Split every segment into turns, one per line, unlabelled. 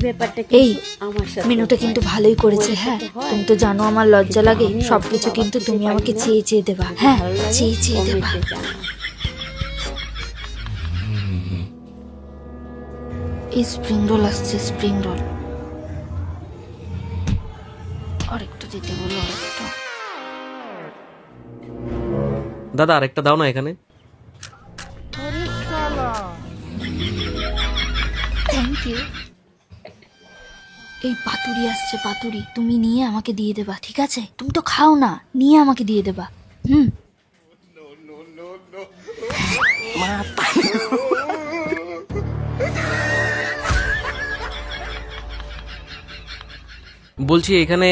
ব্যাপারটা
এই
আমার সাথে
মেনুটা কিন্তু ভালোই করেছে। হ্যাঁ, তুমি তো জানো আমার লজ্জা লাগে, সবকিছু কিন্তু তুমি আমাকে চেয়ে চেয়ে দেবা। হ্যাঁ, চেয়ে চেয়ে দেবা। এই স্প্রিং রোল আসছে, স্প্রিং রোল আরেকটু দিতে বলো, আরেকটু।
দাদা আরেকটা দাও না এখানে।
Thank you. এই পাতুরি আসছে, পাতুরি তুমি নিয়ে আমাকে দিয়ে দেবা, ঠিক আছে? তুমি তো খাও না, নিয়ে আমাকে দিয়ে দেবা।
বলছি এখানে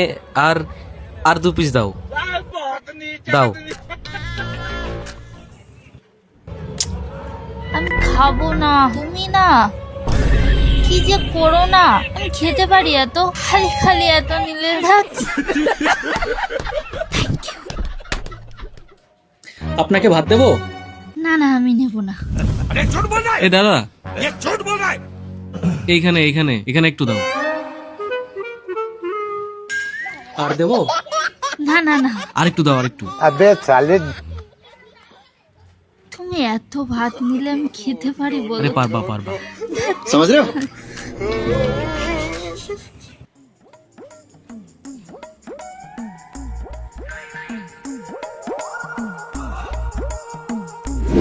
আর আর 2 পিস দাও দাও।
আমি খাবো না, তুমি না কি যে করো না, আমি খেতে পারি এত, খালি খালি এত নিলে থাক।
আপনাকে ভাত দেবো?
না না, আমি নেব না।
এ দাদা এইখানে এইখানে এখানে একটু দাও।
আর দেবো?
না না না,
আরেকটু দাও আরেকটু।
তুমি এত ভাত নিলে আমি খেতে পারি বলো?
আরে পারবা পারবা।
समझ रहे हो?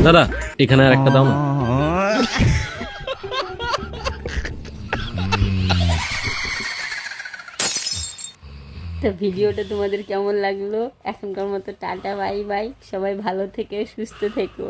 দাদা এখানে আর একটা দাও না।
তো ভিডিওটা তোমাদের কেমন লাগলো? এখনকার মতো টাটা, বাই বাই, সবাই ভালো থেকে সুস্থ থেকো।